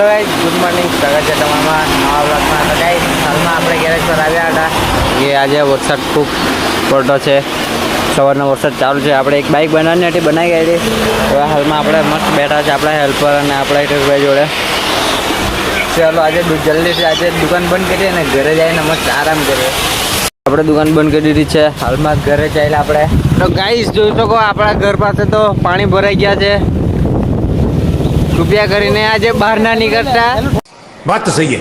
Good morning, સ્વાગત છે તમારા નવા બ્લોગમાં. તો ગાઈસ હાલમાં આપણે ગેરેજ પર આવ્યા હતા કે આજે વરસાદ ખૂબ પડતો છે. સવારનો વરસાદ ચાલુ છે. આપણે એક બાઇક બનાવવાની હતી, બનાવી ગઈ હતી. હવે હાલમાં આપણે મસ્ત બેઠા છે આપણા હેલ્પર અને આપણા હિતેશભાઈ જોડે. ચાલો આજે જલ્દીથી આજે દુકાન બંધ કરીએ અને ઘરે જઈને મસ્ત આરામ કરીએ. આપણે દુકાન બંધ કરી દીધી છે. હાલમાં ઘરે ચાલ્યા આપણે. તો ગાઈસ જોઈ શકો આપણા ઘર પાસે તો પાણી ભરાઈ ગયા છે. કૃપયા કરીને આજે બહાર ના નીકળતા. વાત તો સહી છે.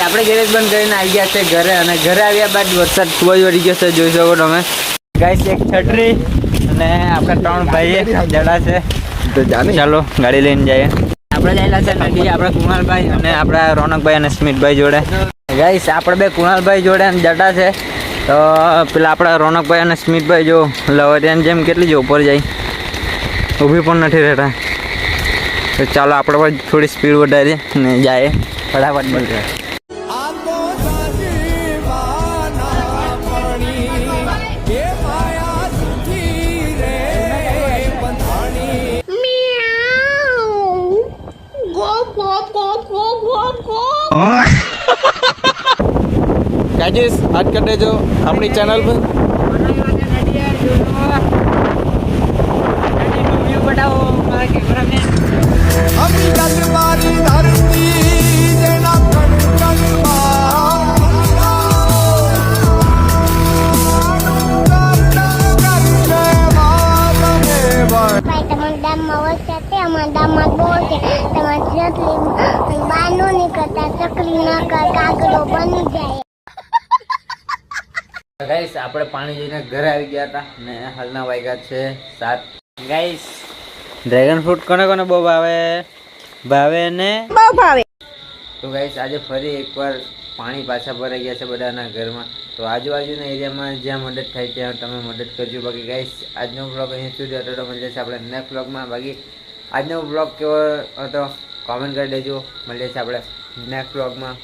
આપણે ગેરેજ બંધ કરીને આવી ગયા છે ઘરે, અને ઘરે આવ્યા બાદ વરસાદ ખૂબ જ વધી ગયો છે, જોઈ શકો તમે. ગાઈસ એક છત્રી અને આપણે 3 ભાઈ જડા છે. તો ચાલો ગાડી લઈને જઈએ. આપણે જયેલા છે નદી, આપણા કુણાલભાઈ અને આપણા રોનકભાઈ અને સ્મિતભાઈ જોડે. ગાઈસ આપણે બે કુણાલભાઈ જોડે જડા છે. તો પેલા આપણા રોનકભાઈ અને સ્મિતભાઈ જો લવરિયાની જેમ કેટલી જ ઉપર જાય, ઊભી પણ નથી રહેતા. તો ચાલો આપણે પણ થોડી સ્પીડ વધારીએ ને જાય ફટાફટ મળશે. ગાઈસ હાથ કરી દેજો આપણી ચેનલ પર. ગાઈસ આપણે પાણી જઈને ઘરે આવી ગયા હતા ને હાલના વાગ્યા છે 7. ગાઈસ ડ્રેગન ફ્રૂટ કોને કોને બહુ ભાવે? ને બહુ ભાવે. તો ગાઈસ આજે ફરી એકવાર પાણી પાછા ભરાઈ ગયા છે બધાના ઘરમાં. તો આજુબાજુના એરિયામાં જ્યાં મદદ થાય ત્યાં તમે મદદ કરજો. બાકી ગાઈસ આજનો બ્લોગ અહીં સુધી હતો. તો મળીએ છીએ આપણે નેક્સ્ટ બ્લોગમાં. બાકી આજનો બ્લોગ કેવો હતો કોમેન્ટ કરી દેજો. મળીએ છીએ આપણે નેક્સ્ટ બ્લોગમાં.